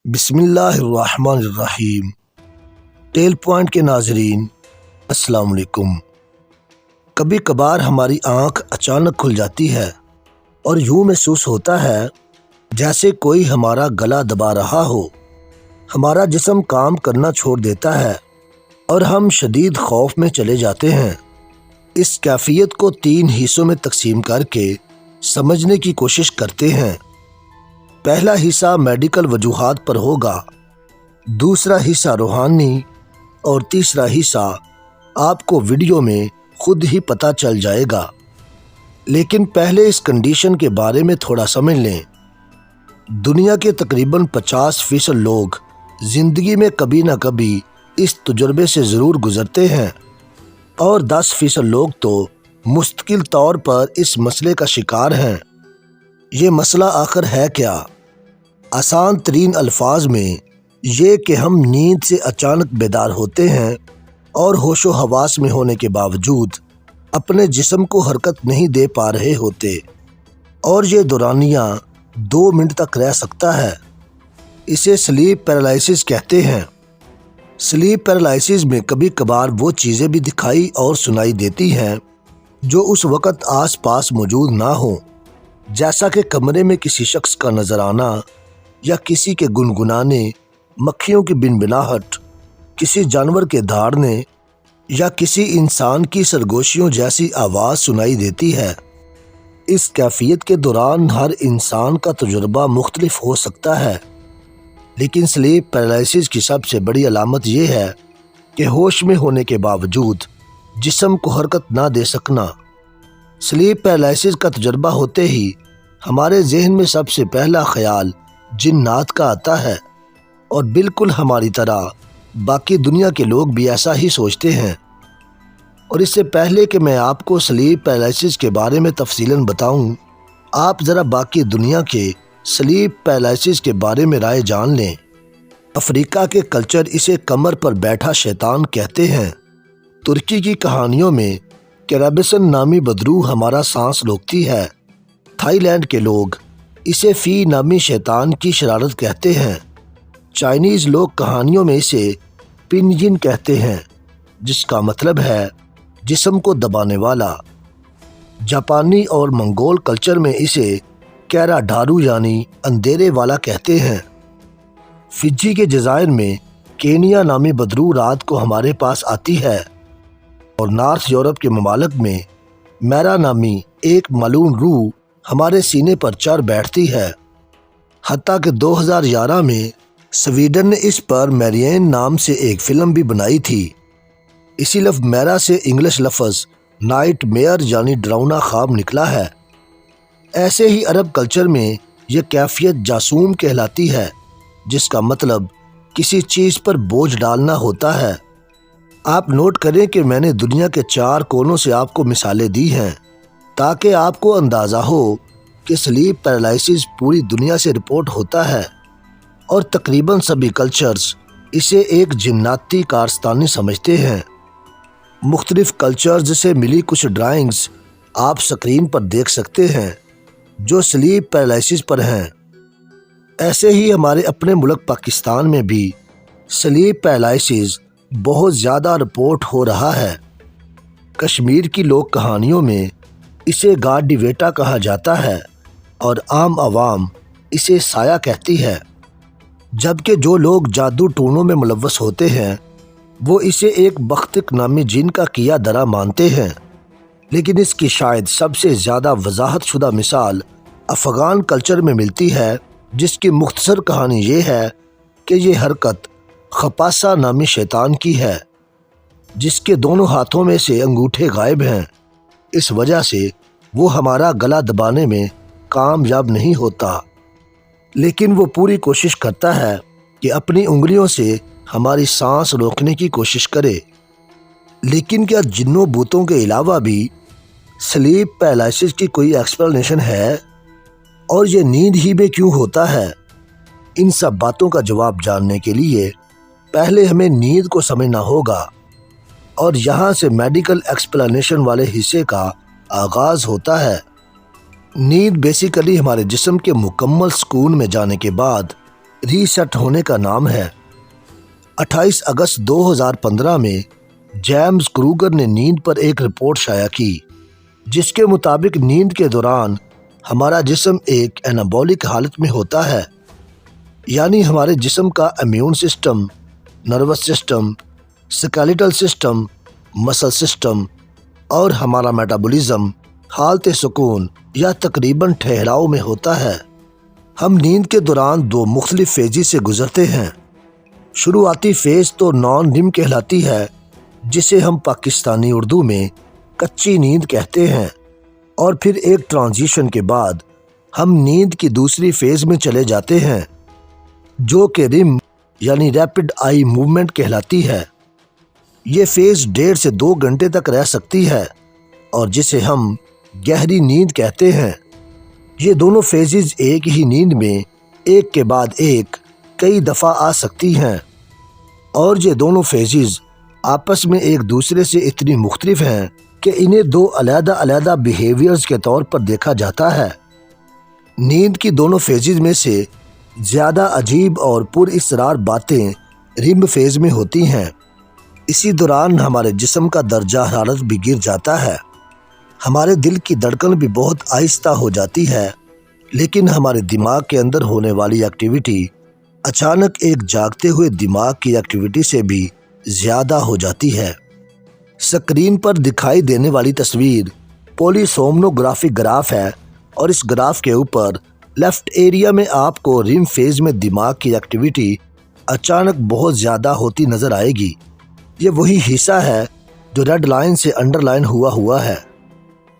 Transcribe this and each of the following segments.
بسم اللہ الرحمن الرحیم۔ ٹیل پوائنٹ کے ناظرین السلام علیکم۔ کبھی کبھار ہماری آنکھ اچانک کھل جاتی ہے اور یوں محسوس ہوتا ہے جیسے کوئی ہمارا گلا دبا رہا ہو۔ ہمارا جسم کام کرنا چھوڑ دیتا ہے اور ہم شدید خوف میں چلے جاتے ہیں۔ اس کیفیت کو 3 حصوں میں تقسیم کر کے سمجھنے کی کوشش کرتے ہیں۔ پہلا حصہ میڈیکل وجوہات پر ہوگا، دوسرا حصہ روحانی اور تیسرا حصہ آپ کو ویڈیو میں خود ہی پتہ چل جائے گا۔ لیکن پہلے اس کنڈیشن کے بارے میں تھوڑا سمجھ لیں۔ دنیا کے تقریباً 50% لوگ زندگی میں کبھی نہ کبھی اس تجربے سے ضرور گزرتے ہیں اور 10% لوگ تو مستقل طور پر اس مسئلے کا شکار ہیں۔ یہ مسئلہ آخر ہے کیا؟ آسان ترین الفاظ میں یہ کہ ہم نیند سے اچانک بیدار ہوتے ہیں اور ہوش و حواس میں ہونے کے باوجود اپنے جسم کو حرکت نہیں دے پا رہے ہوتے، اور یہ دورانیہ 2 منٹ تک رہ سکتا ہے۔ اسے سلیپ پیرالائسس کہتے ہیں۔ سلیپ پیرالائسس میں کبھی کبھار وہ چیزیں بھی دکھائی اور سنائی دیتی ہیں جو اس وقت آس پاس موجود نہ ہوں، جیسا کہ کمرے میں کسی شخص کا نظر آنا یا کسی کے گنگنانے، مکھیوں کی بنبناہٹ، کسی جانور کے دھاڑنے یا کسی انسان کی سرگوشیوں جیسی آواز سنائی دیتی ہے۔ اس کیفیت کے دوران ہر انسان کا تجربہ مختلف ہو سکتا ہے، لیکن سلیپ پیرالائسس کی سب سے بڑی علامت یہ ہے کہ ہوش میں ہونے کے باوجود جسم کو حرکت نہ دے سکنا۔ سلیپ پیرالائسس کا تجربہ ہوتے ہی ہمارے ذہن میں سب سے پہلا خیال جنات کا آتا ہے، اور بالکل ہماری طرح باقی دنیا کے لوگ بھی ایسا ہی سوچتے ہیں۔ اور اس سے پہلے کہ میں آپ کو سلیپ پیرالائسس کے بارے میں تفصیلاً بتاؤں، آپ ذرا باقی دنیا کے سلیپ پیرالائسس کے بارے میں رائے جان لیں۔ افریقہ کے کلچر اسے کمر پر بیٹھا شیطان کہتے ہیں۔ ترکی کی کہانیوں میں کیرابسن نامی بدروح ہمارا سانس روکتی ہے۔ تھائی لینڈ کے لوگ اسے فی نامی شیطان کی شرارت کہتے ہیں۔ چائنیز لوگ کہانیوں میں اسے پنجن کہتے ہیں، جس کا مطلب ہے جسم کو دبانے والا۔ جاپانی اور منگول کلچر میں اسے کیرا ڈھارو یعنی اندھیرے والا کہتے ہیں۔ فجی کے جزائر میں کینیا نامی بدروح رات کو ہمارے پاس آتی ہے، اور نارتھ یورپ کے ممالک میں میرا نامی ایک ملعون روح ہمارے سینے پر چڑھ بیٹھتی ہے۔ حتیٰ کہ 2011 میں سویڈن نے اس پر میرین نام سے ایک فلم بھی بنائی تھی۔ اسی لفظ میرا سے انگلش لفظ نائٹ میئر یعنی ڈراؤنا خواب نکلا ہے۔ ایسے ہی عرب کلچر میں یہ کیفیت جاسوم کہلاتی ہے، جس کا مطلب کسی چیز پر بوجھ ڈالنا ہوتا ہے۔ آپ نوٹ کریں کہ میں نے دنیا کے 4 کونوں سے آپ کو مثالیں دی ہیں تاکہ آپ کو اندازہ ہو کہ سلیپ پیرالائسس پوری دنیا سے رپورٹ ہوتا ہے، اور تقریباً سبھی کلچرز اسے ایک جناتی کارستانی سمجھتے ہیں۔ مختلف کلچرز سے ملی کچھ ڈرائنگز آپ سکرین پر دیکھ سکتے ہیں جو سلیپ پیرالائسس پر ہیں۔ ایسے ہی ہمارے اپنے ملک پاکستان میں بھی سلیپ پیرالائسس بہت زیادہ رپورٹ ہو رہا ہے۔ کشمیر کی لوک کہانیوں میں اسے گاڈی ویٹا کہا جاتا ہے، اور عام عوام اسے سایہ کہتی ہے، جبکہ جو لوگ جادو ٹونوں میں ملوث ہوتے ہیں وہ اسے ایک بختک نامی جن کا کیا درا مانتے ہیں۔ لیکن اس کی شاید سب سے زیادہ وضاحت شدہ مثال افغان کلچر میں ملتی ہے، جس کی مختصر کہانی یہ ہے کہ یہ حرکت خپاسا نامی شیطان کی ہے، جس کے دونوں ہاتھوں میں سے انگوٹھے غائب ہیں۔ اس وجہ سے وہ ہمارا گلا دبانے میں کامیاب نہیں ہوتا، لیکن وہ پوری کوشش کرتا ہے کہ اپنی انگلیوں سے ہماری سانس روکنے کی کوشش کرے۔ لیکن کیا جنوں بوتوں کے علاوہ بھی سلیپ پیرالائسس کی کوئی ایکسپلینیشن ہے؟ اور یہ نیند ہی میں کیوں ہوتا ہے؟ ان سب باتوں کا جواب جاننے کے لیے پہلے ہمیں نیند کو سمجھنا ہوگا، اور یہاں سے میڈیکل ایکسپلینیشن والے حصے کا آغاز ہوتا ہے۔ نیند بیسیکلی ہمارے جسم کے مکمل سکون میں جانے کے بعد ریسیٹ ہونے کا نام ہے۔ 28 اگست 2015 میں جیمز کروگر نے نیند پر ایک رپورٹ شائع کی، جس کے مطابق نیند کے دوران ہمارا جسم ایک اینابولک حالت میں ہوتا ہے، یعنی ہمارے جسم کا immune system, nervous system, skeletal system, مسل سسٹم اور ہمارا میٹابولزم حالت سکون یا تقریباً ٹھہراؤ میں ہوتا ہے۔ ہم نیند کے دوران دو مختلف فیزز سے گزرتے ہیں۔ شروعاتی فیز تو نان ریم کہلاتی ہے، جسے ہم پاکستانی اردو میں کچی نیند کہتے ہیں، اور پھر ایک ٹرانزیشن کے بعد ہم نیند کی دوسری فیز میں چلے جاتے ہیں، جو کہ ریم یعنی ریپڈ آئی موومنٹ کہلاتی ہے۔ یہ فیز 1.5 سے 2 گھنٹے تک رہ سکتی ہے اور جسے ہم گہری نیند کہتے ہیں۔ یہ دونوں فیزز ایک ہی نیند میں ایک کے بعد ایک کئی دفعہ آ سکتی ہیں، اور یہ دونوں فیزز آپس میں ایک دوسرے سے اتنی مختلف ہیں کہ انہیں دو علیحدہ بیہیویئرز کے طور پر دیکھا جاتا ہے۔ نیند کی دونوں فیزز میں سے زیادہ عجیب اور پر اسرار باتیں ریم فیز میں ہوتی ہیں۔ اسی دوران ہمارے جسم کا درجہ حرارت بھی گر جاتا ہے، ہمارے دل کی دھڑکن بھی بہت آہستہ ہو جاتی ہے، لیکن ہمارے دماغ کے اندر ہونے والی ایکٹیویٹی اچانک ایک جاگتے ہوئے دماغ کی ایکٹیویٹی سے بھی زیادہ ہو جاتی ہے۔ سکرین پر دکھائی دینے والی تصویر پولیسومنوگرافک گراف ہے، اور اس گراف کے اوپر لیفٹ ایریا میں آپ کو ریم فیز میں دماغ کی ایکٹیویٹی اچانک بہت زیادہ ہوتی نظر آئے گی۔ یہ وہی حصہ ہے جو ریڈ لائن سے انڈر لائن ہوا ہے۔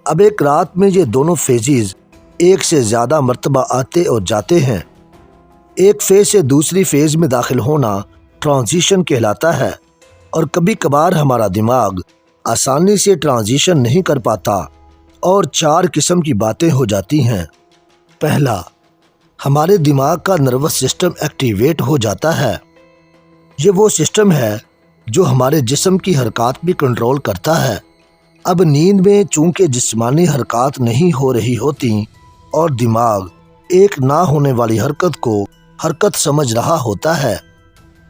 اب ایک رات میں یہ دونوں فیزز ایک سے زیادہ مرتبہ آتے اور جاتے ہیں۔ ایک فیز سے دوسری فیز میں داخل ہونا ٹرانزیشن کہلاتا ہے، اور کبھی کبھار ہمارا دماغ آسانی سے ٹرانزیشن نہیں کر پاتا، اور 4 قسم کی باتیں ہو جاتی ہیں۔ پہلا، ہمارے دماغ کا نروس سسٹم ایکٹیویٹ ہو جاتا ہے۔ یہ وہ سسٹم ہے جو ہمارے جسم کی حرکات بھی کنٹرول کرتا ہے۔ اب نیند میں چونکہ جسمانی حرکات نہیں ہو رہی ہوتی اور دماغ ایک نہ ہونے والی حرکت کو حرکت سمجھ رہا ہوتا ہے،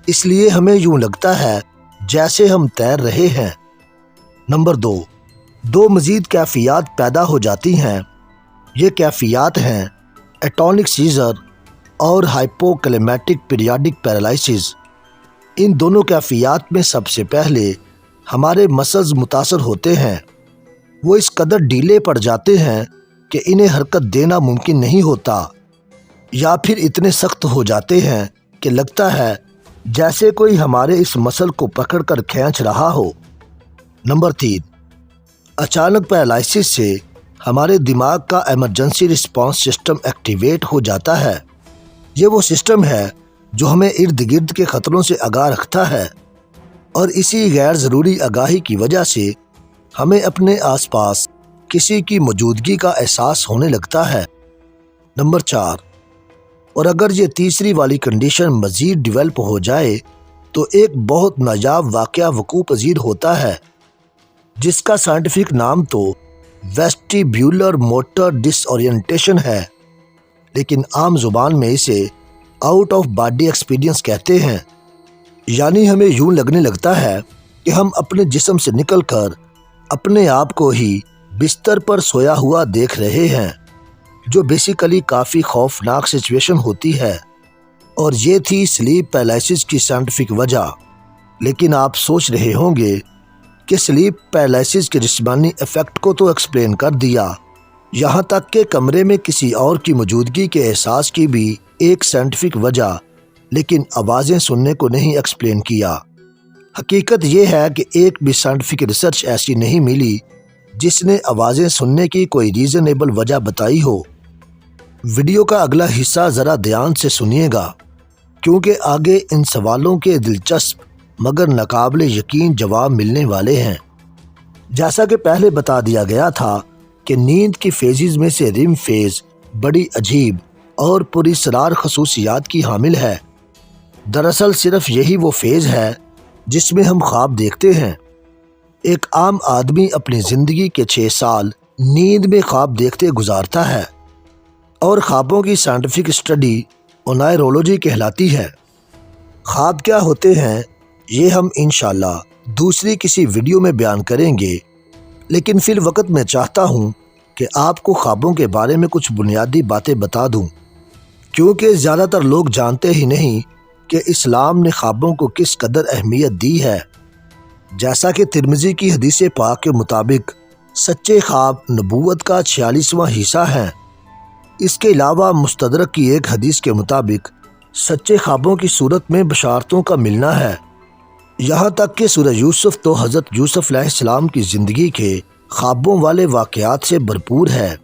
اس لیے ہمیں یوں لگتا ہے جیسے ہم تیر رہے ہیں۔ نمبر 2 مزید کیفیات پیدا ہو جاتی ہیں۔ یہ کیفیات ہیں ایٹونک سیزر اور ہائپوکلیمیٹک پیریاڈک پیرالائسس۔ ان دونوں کیفیات میں سب سے پہلے ہمارے مسلز متاثر ہوتے ہیں۔ وہ اس قدر ڈھیلے پڑ جاتے ہیں کہ انہیں حرکت دینا ممکن نہیں ہوتا، یا پھر اتنے سخت ہو جاتے ہیں کہ لگتا ہے جیسے کوئی ہمارے اس مسل کو پکڑ کر کھینچ رہا ہو۔ نمبر 3، اچانک پیرالائسس سے ہمارے دماغ کا ایمرجنسی رسپانس سسٹم ایکٹیویٹ ہو جاتا ہے۔ یہ وہ سسٹم ہے جو ہمیں ارد گرد کے خطروں سے آگاہ رکھتا ہے، اور اسی غیر ضروری آگاہی کی وجہ سے ہمیں اپنے آس پاس کسی کی موجودگی کا احساس ہونے لگتا ہے۔ نمبر 4، اور اگر یہ تیسری والی کنڈیشن مزید ڈیولپ ہو جائے تو ایک بہت نایاب واقعہ وقوع پذیر ہوتا ہے، جس کا سائنٹیفک نام تو ویسٹیبیولر موٹر ڈس اورینٹیشن ہے، لیکن عام زبان میں اسے آؤٹ آف باڈی ایکسپیرینس کہتے ہیں۔ یعنی ہمیں یوں لگنے لگتا ہے کہ ہم اپنے جسم سے نکل کر اپنے آپ کو ہی بستر پر سویا ہوا دیکھ رہے ہیں، جو بیسیکلی کافی خوفناک سچویشن ہوتی ہے، اور یہ تھی سلیپ پیرالائسس کی سائنٹیفک وجہ۔ لیکن آپ سوچ رہے ہوں گے کہ سلیپ پیرالائسس کے جسمانی ایفیکٹ کو تو ایکسپلین کر دیا، یہاں تک کہ کمرے میں کسی اور کی موجودگی کے احساس کی بھی ایک سائنٹیفک وجہ، لیکن آوازیں سننے کو نہیں ایکسپلین کیا۔ حقیقت یہ ہے کہ ایک بھی سائنٹیفک ریسرچ ایسی نہیں ملی جس نے آوازیں سننے کی کوئی ریزنیبل وجہ بتائی ہو۔ ویڈیو کا اگلا حصہ ذرا دھیان سے سنیے گا، کیونکہ آگے ان سوالوں کے دلچسپ مگر ناقابل یقین جواب ملنے والے ہیں۔ جیسا کہ پہلے بتا دیا گیا تھا کہ نیند کی فیزز میں سے ریم فیز بڑی عجیب اور پراسرار خصوصیات کی حامل ہے۔ دراصل صرف یہی وہ فیز ہے جس میں ہم خواب دیکھتے ہیں۔ ایک عام آدمی اپنی زندگی کے 6 سال نیند میں خواب دیکھتے گزارتا ہے، اور خوابوں کی سائنٹیفک اسٹڈی اونائرولوجی کہلاتی ہے۔ خواب کیا ہوتے ہیں یہ ہم انشاءاللہ دوسری کسی ویڈیو میں بیان کریں گے، لیکن فی الوقت میں چاہتا ہوں کہ آپ کو خوابوں کے بارے میں کچھ بنیادی باتیں بتا دوں، کیونکہ زیادہ تر لوگ جانتے ہی نہیں کہ اسلام نے خوابوں کو کس قدر اہمیت دی ہے۔ جیسا کہ ترمذی کی حدیث پاک کے مطابق سچے خواب نبوت کا 46واں حصہ ہیں۔ اس کے علاوہ مستدرک کی ایک حدیث کے مطابق سچے خوابوں کی صورت میں بشارتوں کا ملنا ہے۔ یہاں تک کہ سورہ یوسف تو حضرت یوسف علیہ السلام کی زندگی کے خوابوں والے واقعات سے بھرپور ہے۔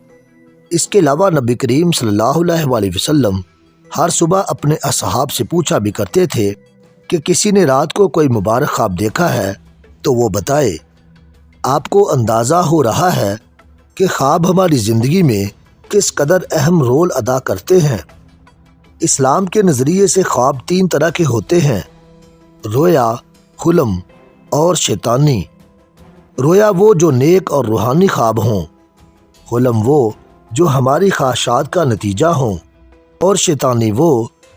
اس کے علاوہ نبی کریم صلی اللہ علیہ وآلہ وسلم ہر صبح اپنے اصحاب سے پوچھا بھی کرتے تھے کہ کسی نے رات کو کوئی مبارک خواب دیکھا ہے تو وہ بتائے۔ آپ کو اندازہ ہو رہا ہے کہ خواب ہماری زندگی میں کس قدر اہم رول ادا کرتے ہیں۔ اسلام کے نظریے سے خواب 3 طرح کے ہوتے ہیں: رویا، حلم اور شیطانی۔ رویا وہ جو نیک اور روحانی خواب ہوں، حلم وہ جو ہماری خواہشات کا نتیجہ ہوں، اور شیطانی وہ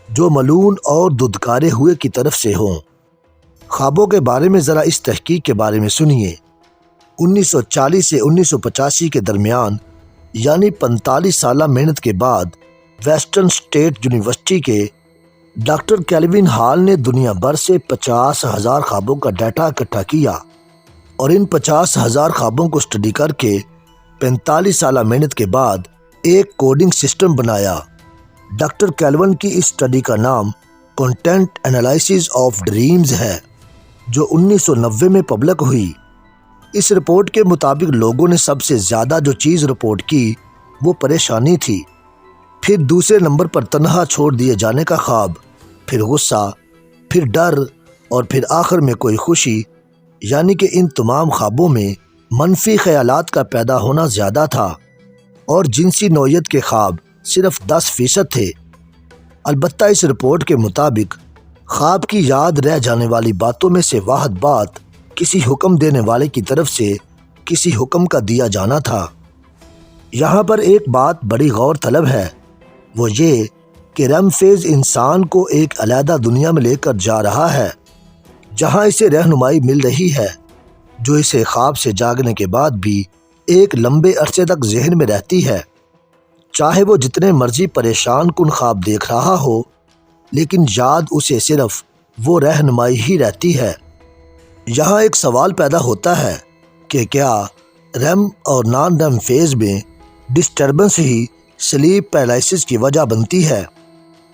جو ملعون اور دھتکارے ہوئے کی طرف سے ہوں۔ خوابوں کے بارے میں ذرا اس تحقیق کے بارے میں سنیے۔ 1940 سے 1985 کے درمیان، یعنی 45 سالہ محنت کے بعد، ویسٹرن اسٹیٹ یونیورسٹی کے ڈاکٹر کیلوین ہال نے دنیا بھر سے 50,000 خوابوں کا ڈیٹا اکٹھا کیا اور ان 50,000 خوابوں کو اسٹڈی کر کے 45 سالہ محنت کے بعد ایک کوڈنگ سسٹم بنایا۔ ڈاکٹر کیلوین کی اس اسٹڈی کا نام کنٹینٹ انالائسس آف ڈریمز ہے، جو 1990 میں پبلک ہوئی۔ اس رپورٹ کے مطابق لوگوں نے سب سے زیادہ جو چیز رپورٹ کی وہ پریشانی تھی، پھر دوسرے نمبر پر تنہا چھوڑ دیے جانے کا خواب، پھر غصہ، پھر ڈر اور پھر آخر میں کوئی خوشی، یعنی کہ ان تمام خوابوں میں منفی خیالات کا پیدا ہونا زیادہ تھا، اور جنسی نوعیت کے خواب صرف 10% تھے۔ البتہ اس رپورٹ کے مطابق خواب کی یاد رہ جانے والی باتوں میں سے واحد بات کسی حکم دینے والے کی طرف سے کسی حکم کا دیا جانا تھا۔ یہاں پر ایک بات بڑی غور طلب ہے، وہ یہ کہ ریم فیز انسان کو ایک علیحدہ دنیا میں لے کر جا رہا ہے، جہاں اسے رہنمائی مل رہی ہے، جو اسے خواب سے جاگنے کے بعد بھی ایک لمبے عرصے تک ذہن میں رہتی ہے، چاہے وہ جتنے مرضی پریشان کن خواب دیکھ رہا ہو، لیکن یاد اسے صرف وہ رہنمائی ہی رہتی ہے۔ یہاں ایک سوال پیدا ہوتا ہے کہ کیا ریم اور نان ریم فیز میں ڈسٹربنس ہی سلیپ پیرالائسس کی وجہ بنتی ہے؟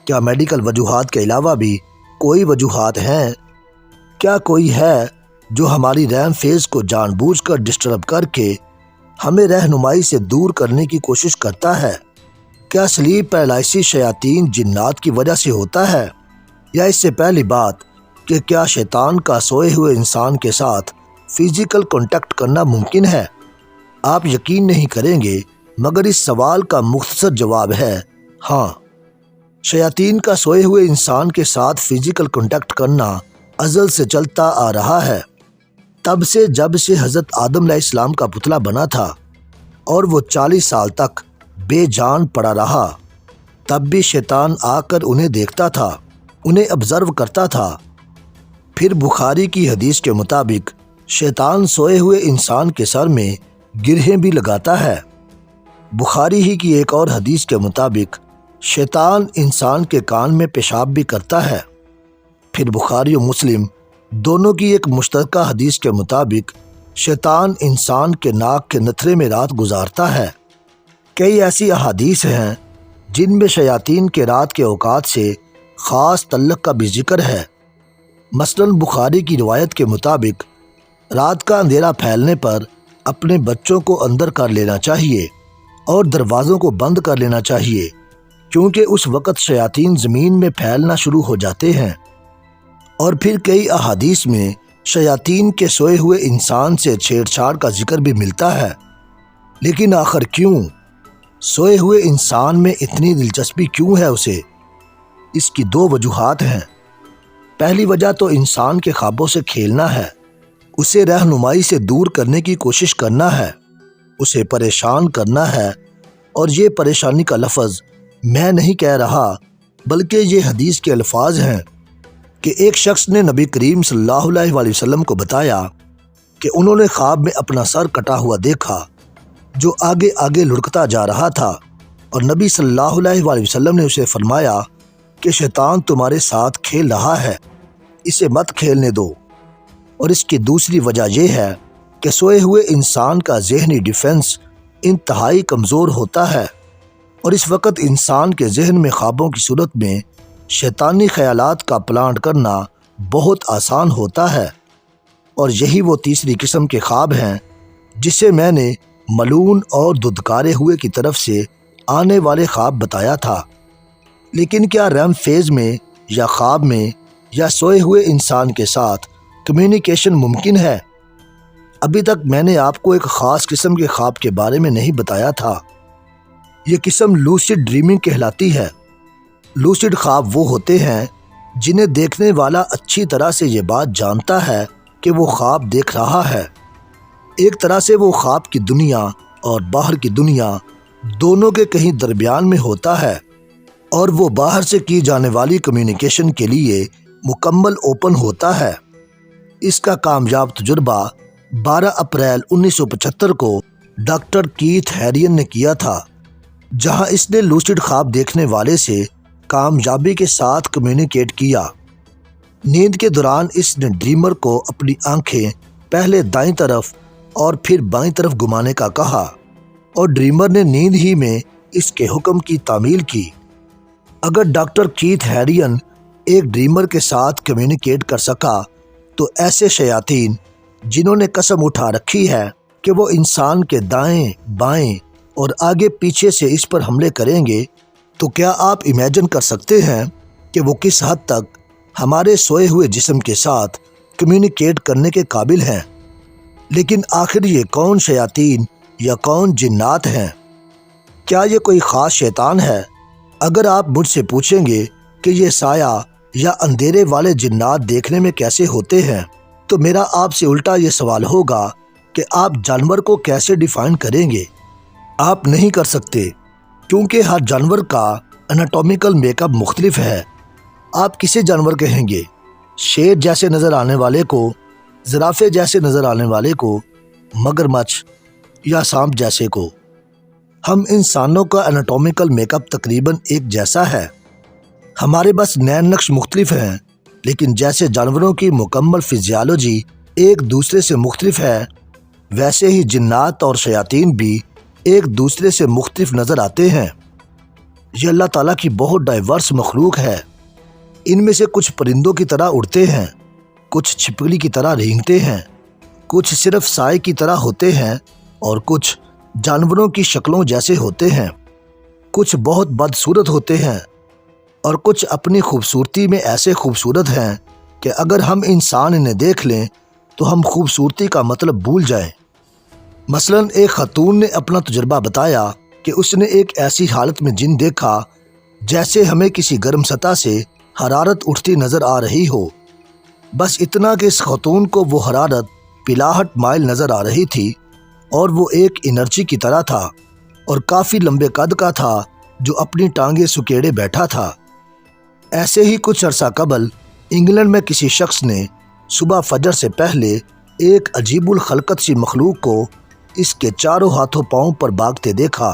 کیا میڈیکل وجوہات کے علاوہ بھی کوئی وجوہات ہیں؟ کیا کوئی ہے جو ہماری ریم فیز کو جان بوجھ کر ڈسٹرب کر کے ہمیں رہنمائی سے دور کرنے کی کوشش کرتا ہے؟ کیا سلیپ پیرالائسس شیاطین جنات کی وجہ سے ہوتا ہے؟ یا اس سے پہلی بات کہ کیا شیطان کا سوئے ہوئے انسان کے ساتھ فزیکل کانٹیکٹ کرنا ممکن ہے؟ آپ یقین نہیں کریں گے، مگر اس سوال کا مختصر جواب ہے ہاں۔ شیاطین کا سوئے ہوئے انسان کے ساتھ فزیکل کانٹیکٹ کرنا ازل سے چلتا آ رہا ہے، تب سے جب سے حضرت آدم علیہ السلام کا پتلا بنا تھا اور وہ 40 سال تک بے جان پڑا رہا، تب بھی شیطان آ کر انہیں دیکھتا تھا، انہیں آبزرو کرتا تھا۔ پھر بخاری کی حدیث کے مطابق شیطان سوئے ہوئے انسان کے سر میں گرہیں بھی لگاتا ہے۔ بخاری ہی کی ایک اور حدیث کے مطابق شیطان انسان کے کان میں پیشاب بھی کرتا ہے۔ پھر بخاری و مسلم دونوں کی ایک مشترکہ حدیث کے مطابق شیطان انسان کے ناک کے نتھرے میں رات گزارتا ہے۔ کئی ایسی احادیث ہیں جن میں شیاطین کے رات کے اوقات سے خاص تعلق کا بھی ذکر ہے۔ مثلاً بخاری کی روایت کے مطابق رات کا اندھیرا پھیلنے پر اپنے بچوں کو اندر کر لینا چاہیے اور دروازوں کو بند کر لینا چاہیے، کیونکہ اس وقت شیاطین زمین میں پھیلنا شروع ہو جاتے ہیں۔ اور پھر کئی احادیث میں شیاطین کے سوئے ہوئے انسان سے چھیڑ چھاڑ کا ذکر بھی ملتا ہے۔ لیکن آخر کیوں؟ سوئے ہوئے انسان میں اتنی دلچسپی کیوں ہے اسے؟ اس کی 2 وجوہات ہیں۔ پہلی وجہ تو انسان کے خوابوں سے کھیلنا ہے، اسے رہنمائی سے دور کرنے کی کوشش کرنا ہے، اسے پریشان کرنا ہے، اور یہ پریشانی کا لفظ میں نہیں کہہ رہا، بلکہ یہ حدیث کے الفاظ ہیں کہ ایک شخص نے نبی کریم صلی اللہ علیہ وآلہ وسلم کو بتایا کہ انہوں نے خواب میں اپنا سر کٹا ہوا دیکھا جو آگے آگے لڑکتا جا رہا تھا، اور نبی صلی اللہ علیہ وآلہ وسلم نے اسے فرمایا کہ شیطان تمہارے ساتھ کھیل رہا ہے، اسے مت کھیلنے دو۔ اور اس کی دوسری وجہ یہ ہے کہ سوئے ہوئے انسان کا ذہنی ڈیفنس انتہائی کمزور ہوتا ہے، اور اس وقت انسان کے ذہن میں خوابوں کی صورت میں شیطانی خیالات کا پلانٹ کرنا بہت آسان ہوتا ہے، اور یہی وہ تیسری قسم کے خواب ہیں جسے میں نے ملعون اور دھتکارے ہوئے کی طرف سے آنے والے خواب بتایا تھا۔ لیکن کیا ریم فیز میں یا خواب میں یا سوئے ہوئے انسان کے ساتھ کمیونیکیشن ممکن ہے؟ ابھی تک میں نے آپ کو ایک خاص قسم کے خواب کے بارے میں نہیں بتایا تھا۔ یہ قسم لوسڈ ڈریمنگ کہلاتی ہے۔ لوسڈ خواب وہ ہوتے ہیں جنہیں دیکھنے والا اچھی طرح سے یہ بات جانتا ہے کہ وہ خواب دیکھ رہا ہے۔ ایک طرح سے وہ خواب کی دنیا اور باہر کی دنیا دونوں کے کہیں درمیان میں ہوتا ہے، اور وہ باہر سے کی جانے والی کمیونیکیشن کے لیے مکمل اوپن ہوتا ہے۔ اس کا کامیاب تجربہ 12 اپریل 1975 کو ڈاکٹر کیتھ ہیرین نے کیا تھا، جہاں اس نے لوسڈ خواب دیکھنے والے سے کامیابی کے ساتھ کمیونیکیٹ کیا۔ نیند کے دوران اس نے ڈریمر کو اپنی آنکھیں پہلے دائیں طرف اور پھر بائیں طرف گھمانے کا کہا، اور ڈریمر نے نیند ہی میں اس کے حکم کی تعمیل کی۔ اگر ڈاکٹر کیتھ ہیرین ایک ڈریمر کے ساتھ کمیونیکیٹ کر سکا تو ایسے شیاطین جنہوں نے قسم اٹھا رکھی ہے کہ وہ انسان کے دائیں بائیں اور آگے پیچھے سے اس پر حملے کریں گے، تو کیا آپ امیجن کر سکتے ہیں کہ وہ کس حد تک ہمارے سوئے ہوئے جسم کے ساتھ کمیونیکیٹ کرنے کے قابل ہیں؟ لیکن آخر یہ کون شیاطین یا کون جنات ہیں؟ کیا یہ کوئی خاص شیطان ہے؟ اگر آپ مجھ سے پوچھیں گے کہ یہ سایہ یا اندھیرے والے جنات دیکھنے میں کیسے ہوتے ہیں، تو میرا آپ سے الٹا یہ سوال ہوگا کہ آپ جانور کو کیسے ڈیفائن کریں گے؟ آپ نہیں کر سکتے، کیونکہ ہر جانور کا اناٹومیکل میک اپ مختلف ہے۔ آپ کسے جانور کہیں گے؟ شیر جیسے نظر آنے والے کو، زرافے جیسے نظر آنے والے کو، مگرمچھ یا سانپ جیسے کو؟ ہم انسانوں کا اناٹومیکل میک اپ تقریباً ایک جیسا ہے، ہمارے بس نین نقش مختلف ہیں، لیکن جیسے جانوروں کی مکمل فزیالوجی ایک دوسرے سے مختلف ہے، ویسے ہی جنات اور شیاطین بھی ایک دوسرے سے مختلف نظر آتے ہیں۔ یہ اللہ تعالیٰ کی بہت ڈائیورس مخلوق ہے۔ ان میں سے کچھ پرندوں کی طرح اڑتے ہیں، کچھ چھپکلی کی طرح رینگتے ہیں، کچھ صرف سائے کی طرح ہوتے ہیں، اور کچھ جانوروں کی شکلوں جیسے ہوتے ہیں۔ کچھ بہت بدصورت ہوتے ہیں، اور کچھ اپنی خوبصورتی میں ایسے خوبصورت ہیں کہ اگر ہم انسان انہیں دیکھ لیں تو ہم خوبصورتی کا مطلب بھول جائیں۔ مثلاً ایک خاتون نے اپنا تجربہ بتایا کہ اس نے ایک ایسی حالت میں جن دیکھا جیسے ہمیں کسی گرم سطح سے حرارت اٹھتی نظر آ رہی ہو، بس اتنا کہ اس خاتون کو وہ حرارت 65 مائل نظر آ رہی تھی، اور وہ ایک انرجی کی طرح تھا اور کافی لمبے قد کا تھا جو اپنی ٹانگیں سکیڑے بیٹھا تھا۔ ایسے ہی کچھ عرصہ قبل انگلینڈ میں کسی شخص نے صبح فجر سے پہلے ایک عجیب الخلقت سی مخلوق کو اس کے چاروں ہاتھوں پاؤں پر بھاگتے دیکھا،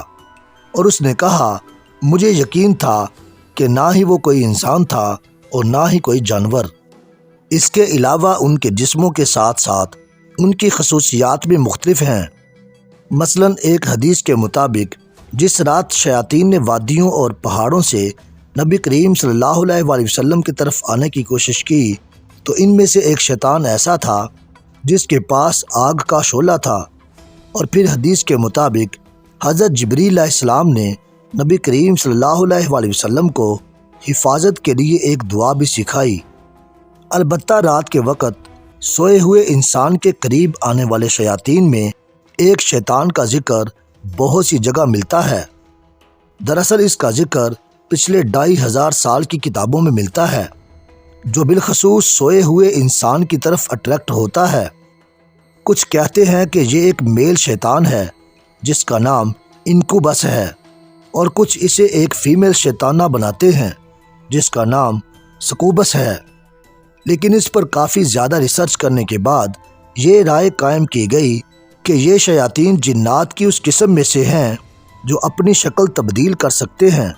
اور اس نے کہا مجھے یقین تھا کہ نہ ہی وہ کوئی انسان تھا اور نہ ہی کوئی جانور۔ اس کے علاوہ ان کے جسموں کے ساتھ ساتھ ان کی خصوصیات بھی مختلف ہیں۔ مثلاً ایک حدیث کے مطابق جس رات شیاطین نے وادیوں اور پہاڑوں سے نبی کریم صلی اللہ علیہ وآلہ وسلم کی طرف آنے کی کوشش کی، تو ان میں سے ایک شیطان ایسا تھا جس کے پاس آگ کا شعلہ تھا، اور پھر حدیث کے مطابق حضرت جبریل علیہ السلام نے نبی کریم صلی اللہ علیہ وآلہ وسلم کو حفاظت کے لیے ایک دعا بھی سکھائی۔ البتہ رات کے وقت سوئے ہوئے انسان کے قریب آنے والے شیاطین میں ایک شیطان کا ذکر بہت سی جگہ ملتا ہے۔ دراصل اس کا ذکر پچھلے 2500 سال کی کتابوں میں ملتا ہے، جو بالخصوص سوئے ہوئے انسان کی طرف اٹریکٹ ہوتا ہے۔ کچھ کہتے ہیں کہ یہ ایک میل شیطان ہے جس کا نام انکوبس ہے، اور کچھ اسے ایک فیمیل شیطانہ بناتے ہیں جس کا نام سکوبس ہے، لیکن اس پر کافی زیادہ ریسرچ کرنے کے بعد یہ رائے قائم کی گئی کہ یہ شیاطین جنات کی اس قسم میں سے ہیں جو اپنی شکل تبدیل کر سکتے ہیں،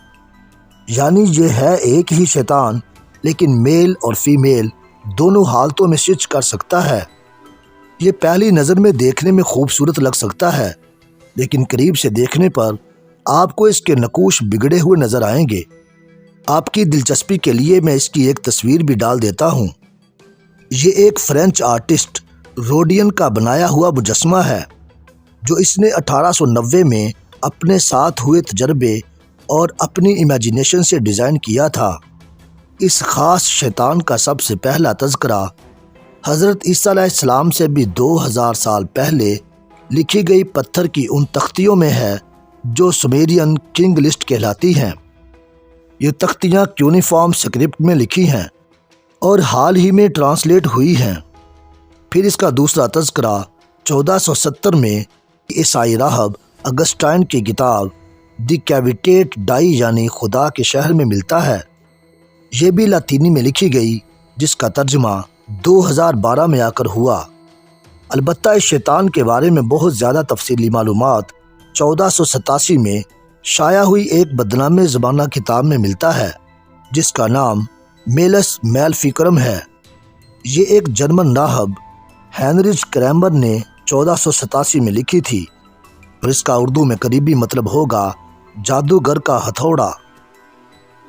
یعنی یہ ہے ایک ہی شیطان لیکن میل اور فیمیل دونوں حالتوں میں سوئچ کر سکتا ہے۔ یہ پہلی نظر میں دیکھنے میں خوبصورت لگ سکتا ہے، لیکن قریب سے دیکھنے پر آپ کو اس کے نقوش بگڑے ہوئے نظر آئیں گے۔ آپ کی دلچسپی کے لیے میں اس کی ایک تصویر بھی ڈال دیتا ہوں۔ یہ ایک فرینچ آرٹسٹ روڈین کا بنایا ہوا مجسمہ ہے جو اس نے 1890 میں اپنے ساتھ ہوئے تجربے اور اپنی امیجینیشن سے ڈیزائن کیا تھا۔ اس خاص شیطان کا سب سے پہلا تذکرہ حضرت عیسیٰ علیہ السلام سے بھی 2000 سال پہلے لکھی گئی پتھر کی ان تختیوں میں ہے جو سومیرین کنگ لسٹ کہلاتی ہیں۔ یہ تختیاں کیونیفارم سکرپٹ میں لکھی ہیں اور حال ہی میں ٹرانسلیٹ ہوئی ہیں۔ پھر اس کا دوسرا تذکرہ 1470 میں عیسائی راہب اگسٹائن کی کتاب دی کیویٹیٹ ڈائی یعنی خدا کے شہر میں ملتا ہے۔ یہ بھی لاطینی میں لکھی گئی جس کا ترجمہ 2012 میں آ کر ہوا۔ البتہ اس شیطان کے بارے میں بہت زیادہ تفصیلی معلومات 1487 میں شائع ہوئی ایک بدنام زمانہ کتاب میں ملتا ہے جس کا نام میلس میلفیکرم ہے۔ یہ ایک جرمن راہب ہینریچ کریمر نے 1487 میں لکھی تھی اور اس کا اردو میں قریبی مطلب ہوگا جادوگر کا ہتھوڑا،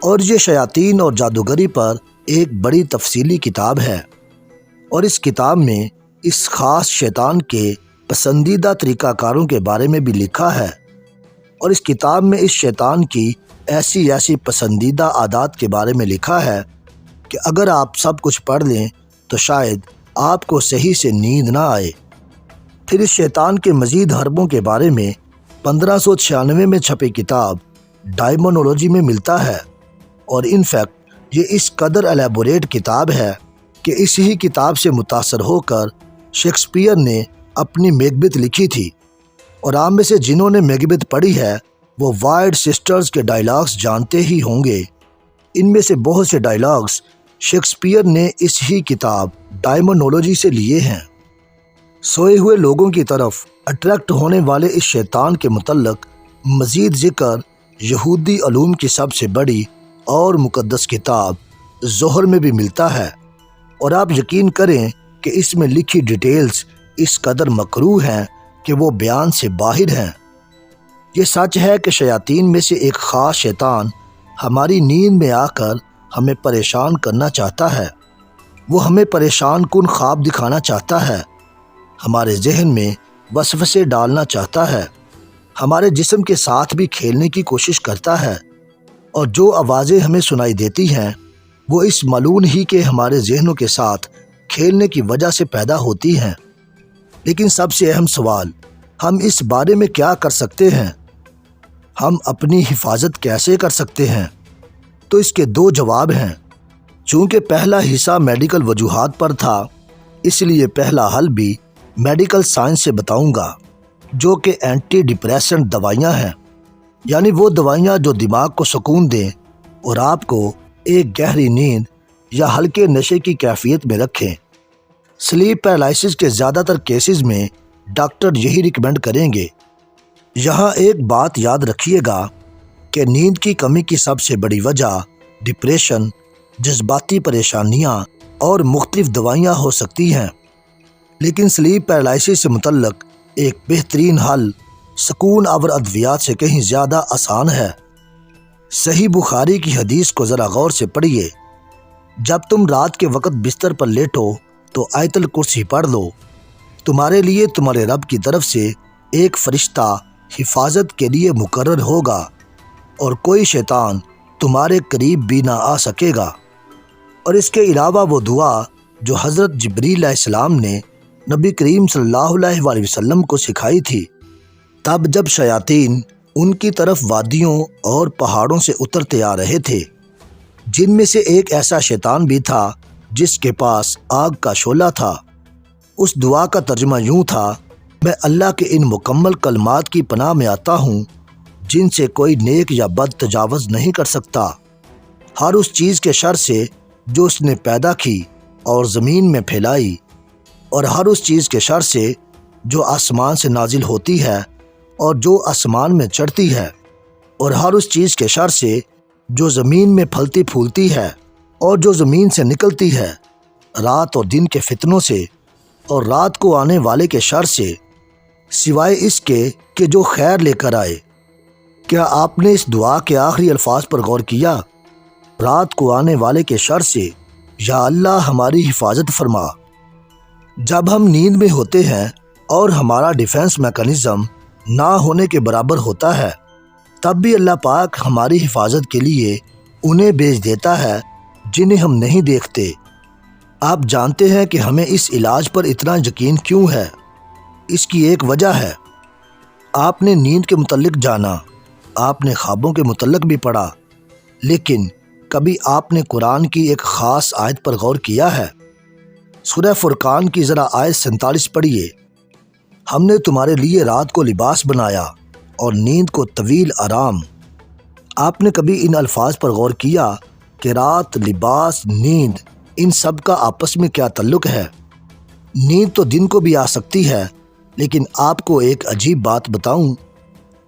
اور یہ شیاطین اور جادوگری پر ایک بڑی تفصیلی کتاب ہے، اور اس کتاب میں اس خاص شیطان کے پسندیدہ طریقہ کاروں کے بارے میں بھی لکھا ہے، اور اس کتاب میں اس شیطان کی ایسی پسندیدہ عادات کے بارے میں لکھا ہے کہ اگر آپ سب کچھ پڑھ لیں تو شاید آپ کو صحیح سے نیند نہ آئے۔ پھر اس شیطان کے مزید حربوں کے بارے میں 1596 میں چھپی کتاب ڈائمونولوجی میں ملتا ہے، اور انفیکٹ یہ اس قدر الیبوریٹ کتاب ہے کہ اس ہی کتاب سے متاثر ہو کر شیکسپیئر نے اپنی میکبیتھ لکھی تھی، اور آپ میں سے جنہوں نے میکبیتھ پڑھی ہے وہ وائرڈ سسٹرز کے ڈائلاگز جانتے ہی ہوں گے۔ ان میں سے بہت سے ڈائلاگز شیکسپیئر نے اس ہی کتاب ڈائمونولوجی سے لیے ہیں۔ سوئے ہوئے لوگوں کی طرف اٹریکٹ ہونے والے اس شیطان کے متعلق مزید ذکر یہودی علوم کی سب سے بڑی اور مقدس کتاب زہر میں بھی ملتا ہے، اور آپ یقین کریں کہ اس میں لکھی ڈیٹیلز اس قدر مکروہ ہیں کہ وہ بیان سے باہر ہیں۔ یہ سچ ہے کہ شیاطین میں سے ایک خاص شیطان ہماری نیند میں آ کر ہمیں پریشان کرنا چاہتا ہے۔ وہ ہمیں پریشان کن خواب دکھانا چاہتا ہے، ہمارے ذہن میں وسوسے ڈالنا چاہتا ہے، ہمارے جسم کے ساتھ بھی کھیلنے کی کوشش کرتا ہے، اور جو آوازیں ہمیں سنائی دیتی ہیں وہ اس ملعون ہی کے ہمارے ذہنوں کے ساتھ کھیلنے کی وجہ سے پیدا ہوتی ہیں۔ لیکن سب سے اہم سوال، ہم اس بارے میں کیا کر سکتے ہیں؟ ہم اپنی حفاظت کیسے کر سکتے ہیں؟ تو اس کے دو جواب ہیں۔ چونکہ پہلا حصہ میڈیکل وجوہات پر تھا، اس لیے پہلا حل بھی میڈیکل سائنس سے بتاؤں گا، جو کہ اینٹی ڈپریسنٹ دوائیاں ہیں، یعنی وہ دوائیاں جو دماغ کو سکون دیں اور آپ کو ایک گہری نیند یا ہلکے نشے کی کیفیت میں رکھیں۔ سلیپ پیرالائسس کے زیادہ تر کیسز میں ڈاکٹر یہی ریکمینڈ کریں گے۔ یہاں ایک بات یاد رکھیے گا کہ نیند کی کمی کی سب سے بڑی وجہ ڈپریشن، جذباتی پریشانیاں اور مختلف دوائیاں ہو سکتی ہیں، لیکن سلیپ پیرالائسس سے متعلق ایک بہترین حل سکون آور ادویات سے کہیں زیادہ آسان ہے۔ صحیح بخاری کی حدیث کو ذرا غور سے پڑھیے، جب تم رات کے وقت بستر پر لیٹو تو آیت الکرسی پڑھ لو، تمہارے لیے تمہارے رب کی طرف سے ایک فرشتہ حفاظت کے لیے مقرر ہوگا، اور کوئی شیطان تمہارے قریب بھی نہ آ سکے گا۔ اور اس کے علاوہ وہ دعا جو حضرت جبریل علیہ السلام نے نبی کریم صلی اللہ علیہ وآلہ وسلم کو سکھائی تھی، تب جب شیاطین ان کی طرف وادیوں اور پہاڑوں سے اترتے آ رہے تھے، جن میں سے ایک ایسا شیطان بھی تھا جس کے پاس آگ کا شعلہ تھا۔ اس دعا کا ترجمہ یوں تھا، میں اللہ کے ان مکمل کلمات کی پناہ میں آتا ہوں جن سے کوئی نیک یا بد تجاوز نہیں کر سکتا۔ ہر اس چیز کے شر سے جو اس نے پیدا کی اور زمین میں پھیلائی، اور ہر اس چیز کے شر سے جو آسمان سے نازل ہوتی ہے اور جو آسمان میں چڑھتی ہے، اور ہر اس چیز کے شر سے جو زمین میں پھلتی پھولتی ہے اور جو زمین سے نکلتی ہے، رات اور دن کے فتنوں سے اور رات کو آنے والے کے شر سے، سوائے اس کے کہ جو خیر لے کر آئے۔ کیا آپ نے اس دعا کے آخری الفاظ پر غور کیا؟ رات کو آنے والے کے شر سے یا اللہ ہماری حفاظت فرما۔ جب ہم نیند میں ہوتے ہیں اور ہمارا ڈیفنس میکانزم نہ ہونے کے برابر ہوتا ہے، تب بھی اللہ پاک ہماری حفاظت کے لیے انہیں بھیج دیتا ہے جنہیں ہم نہیں دیکھتے۔ آپ جانتے ہیں کہ ہمیں اس علاج پر اتنا یقین کیوں ہے؟ اس کی ایک وجہ ہے۔ آپ نے نیند کے متعلق جانا، آپ نے خوابوں کے متعلق بھی پڑھا، لیکن کبھی آپ نے قرآن کی ایک خاص آیت پر غور کیا ہے؟ سورہ فرقان کی ذرا آیت 47 پڑھیے۔ ہم نے تمہارے لیے رات کو لباس بنایا اور نیند کو طویل آرام۔ آپ نے کبھی ان الفاظ پر غور کیا کہ رات، لباس، نیند، ان سب کا آپس میں کیا تعلق ہے؟ نیند تو دن کو بھی آ سکتی ہے، لیکن آپ کو ایک عجیب بات بتاؤں،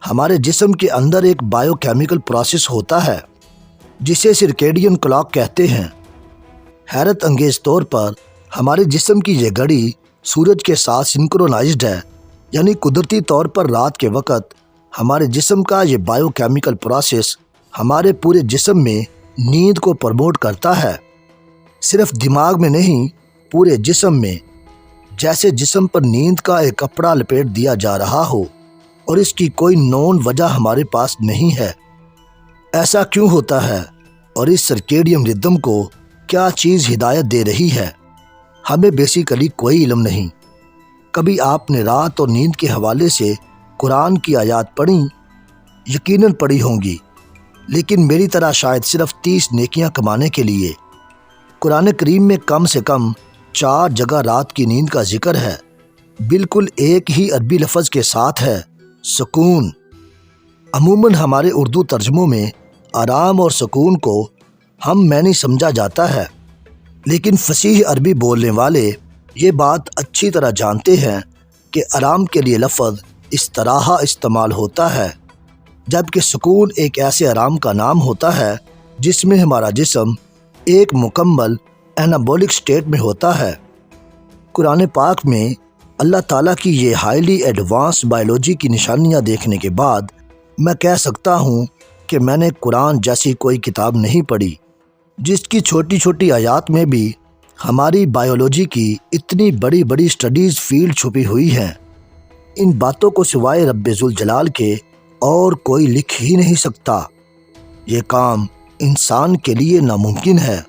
ہمارے جسم کے اندر ایک بائیو کیمیکل پروسیس ہوتا ہے جسے سرکیڈین کلاک کہتے ہیں۔ حیرت انگیز طور پر ہمارے جسم کی یہ گھڑی سورج کے ساتھ سنکرونائزڈ ہے، یعنی قدرتی طور پر رات کے وقت ہمارے جسم کا یہ بائیو کیمیکل پروسیس ہمارے پورے جسم میں نیند کو پروموٹ کرتا ہے۔ صرف دماغ میں نہیں، پورے جسم میں، جیسے جسم پر نیند کا ایک کپڑا لپیٹ دیا جا رہا ہو، اور اس کی کوئی نون وجہ ہمارے پاس نہیں ہے۔ ایسا کیوں ہوتا ہے اور اس سرکیڈیم ردم کو کیا چیز ہدایت دے رہی ہے؟ ہمیں بیسیکلی کوئی علم نہیں۔ کبھی آپ نے رات اور نیند کے حوالے سے قرآن کی آیات پڑھیں؟ یقیناً پڑھی ہوں گی، لیکن میری طرح شاید صرف 30 نیکیاں کمانے کے لیے۔ قرآن کریم میں کم سے کم 4 جگہ رات کی نیند کا ذکر ہے، بالکل ایک ہی عربی لفظ کے ساتھ ہے، سکون۔ عموماً ہمارے اردو ترجموں میں آرام اور سکون کو ہم معنی سمجھا جاتا ہے، لیکن فصیح عربی بولنے والے یہ بات اچھی طرح جانتے ہیں کہ آرام کے لیے لفظ استراحہ استعمال ہوتا ہے، جبکہ سکون ایک ایسے آرام کا نام ہوتا ہے جس میں ہمارا جسم ایک مکمل انابولک سٹیٹ میں ہوتا ہے۔ قرآن پاک میں اللہ تعالیٰ کی یہ ہائیلی ایڈوانس بائیولوجی کی نشانیاں دیکھنے کے بعد میں کہہ سکتا ہوں کہ میں نے قرآن جیسی کوئی کتاب نہیں پڑھی جس کی چھوٹی چھوٹی آیات میں بھی ہماری بائیولوجی کی اتنی بڑی بڑی سٹڈیز فیلڈ چھپی ہوئی ہیں۔ ان باتوں کو سوائے رب ذوالجلال کے اور کوئی لکھ ہی نہیں سکتا۔ یہ کام انسان کے لیے ناممکن ہے۔